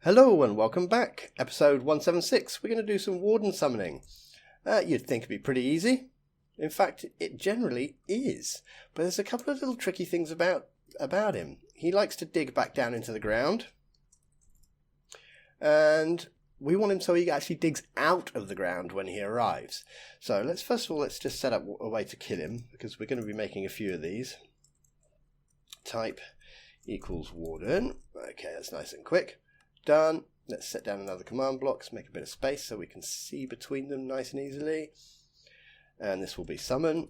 Hello and welcome back. Episode 176. We're going to do some Warden summoning. You'd think it'd be pretty easy. In fact, it generally is. But there's a couple of little tricky things about him. He likes to dig back down into the ground. And we want him so he actually digs out of the ground when he arrives. So let's just set up a way to kill him, because we're going to be making a few of these. Type equals Warden. Okay, that's nice and quick. Done. Let's set down another command block, let's make a bit of space so we can see between them nice and easily. And this will be summon.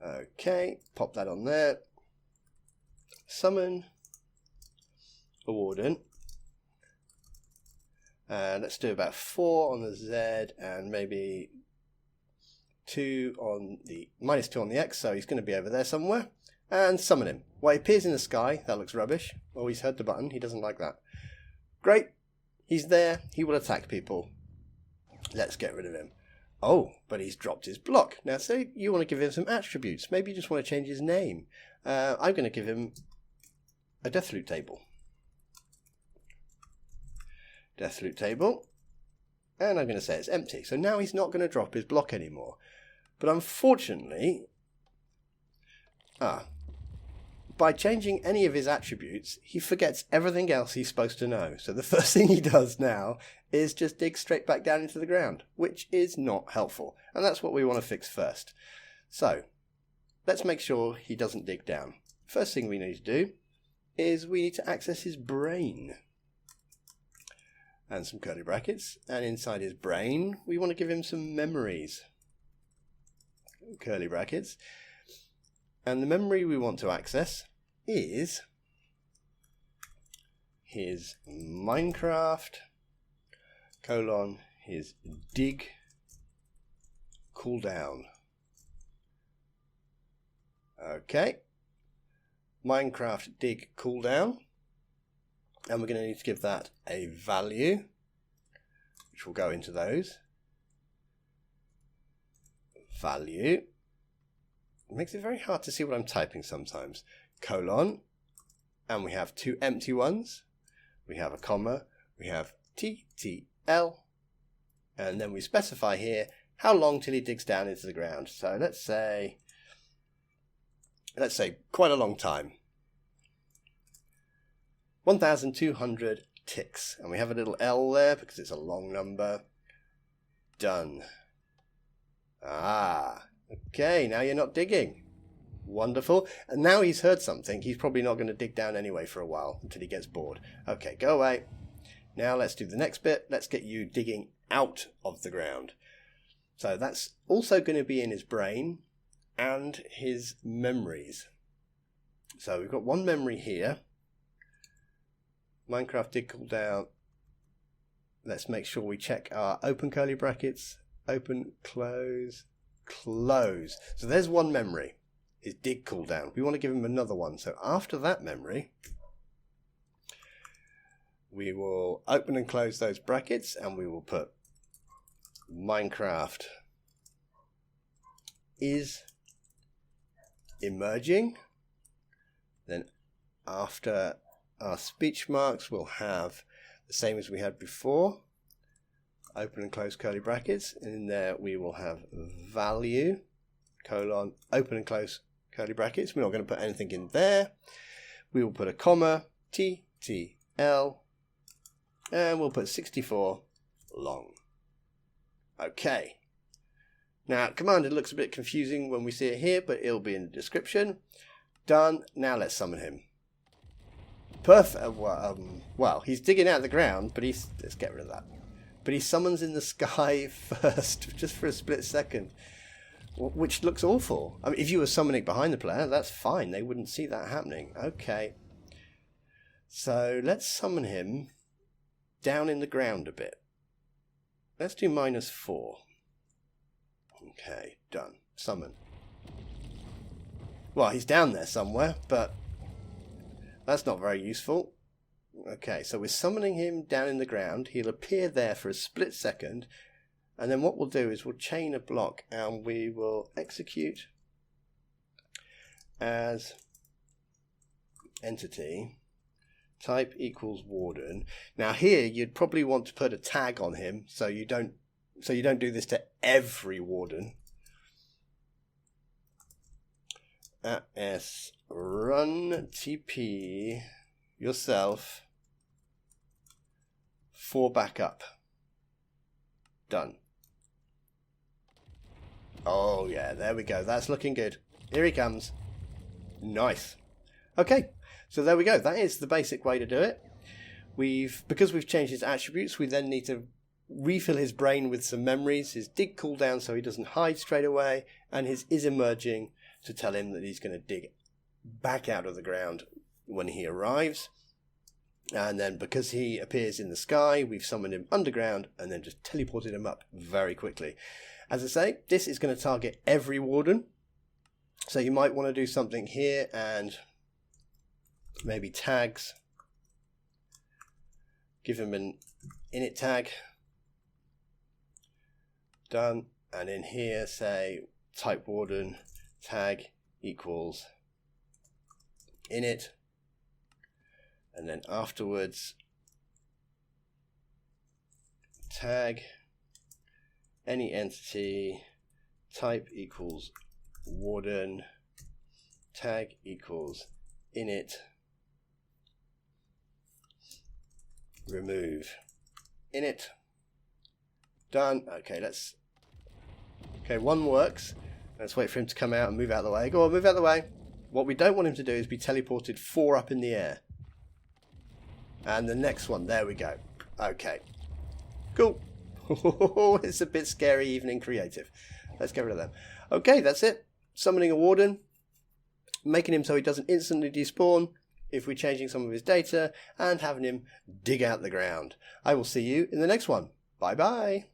Okay, pop that on there. Summon a Warden. And let's do about 4 on the Z and maybe 2 on the -2 on the X, so he's going to be over there somewhere. And summon him. Well, he appears in the sky. That looks rubbish. Oh, he's heard the button. He doesn't like that. Great. He's there. He will attack people. Let's get rid of him. Oh, but he's dropped his block. Now, say you want to give him some attributes. Maybe you just want to change his name. I'm going to give him a DeathLootTable. DeathLootTable. And I'm going to say it's empty. So now he's not going to drop his block anymore. But unfortunately, by changing any of his attributes, he forgets everything else he's supposed to know. So the first thing he does now is just dig straight back down into the ground, which is not helpful. And that's what we want to fix first. So let's make sure he doesn't dig down. First thing we need to do is we need to access his brain. And some curly brackets. And inside his brain, we want to give him some memories. Curly brackets. And the memory we want to access is his Minecraft, his dig cooldown. Okay. Minecraft dig cooldown. And we're going to need to give that a value, which will go into those. Value. It makes it very hard to see what I'm typing sometimes. Colon, and we have 2 empty ones. We have a comma, we have TTL, and then we specify here how long till he digs down into the ground. So let's say quite a long time. 1,200 ticks, and we have a little L there because it's a long number. Done. Okay, now you're not digging. Wonderful. And now he's heard something. He's probably not going to dig down anyway for a while until he gets bored. Okay, go away. Now let's do the next bit. Let's get you digging out of the ground. So that's also going to be in his brain and his memories. So we've got one memory here. Minecraft dig cooldown. Let's make sure we check our open curly brackets. Open, close. Close. So there's one memory, his dig cooldown. We want to give him another one. So after that memory, we will open and close those brackets and we will put Minecraft is emerging. Then after our speech marks, we'll have the same as we had before. Open and close curly brackets, and in there we will have value, colon, open and close curly brackets. We're not going to put anything in there. We will put a comma, TTL, and we'll put 64 long. Okay. Now, command, it looks a bit confusing when we see it here, but it'll be in the description. Done. Now let's summon him. Perfect. Well, he's digging out of the ground, but let's get rid of that. But he summons in the sky first, just for a split second, which looks awful. I mean, if you were summoning behind the player, that's fine. They wouldn't see that happening. Okay. So let's summon him down in the ground a bit. Let's do -4. Okay, done. Summon. Well, he's down there somewhere, but that's not very useful. Okay, so we're summoning him down in the ground. He'll appear there for a split second. And then what we'll do is we'll chain a block and we will execute as entity type equals Warden. Now here you'd probably want to put a tag on him so you don't do this to every Warden. @s run tp yourself for backup. Done. Oh yeah, there we go. That's looking good. Here he comes. Nice. Okay, so there we go. That is the basic way to do it. Because we've changed his attributes, we then need to refill his brain with some memories, his dig cooldown so he doesn't hide straight away, and his is emerging to tell him that he's going to dig back out of the ground when he arrives. And then because he appears in the sky, we've summoned him underground and then just teleported him up very quickly. As I say, this is going to target every Warden. So you might want to do something here and maybe tags. Give him an init tag. Done. And in here say type Warden tag equals init. And then afterwards tag any entity type equals Warden tag equals init remove init. Done. Okay, one works. Let's wait for him to come out and move out of the way. Go on, move out of the way. What we don't want him to do is be teleported 4 up in the air. And the next one, there we go. Okay, cool. It's a bit scary even in creative. Let's get rid of them. Okay, that's it. Summoning a Warden, making him so he doesn't instantly despawn if we're changing some of his data, and having him dig out the ground. I will see you in the next one. Bye bye.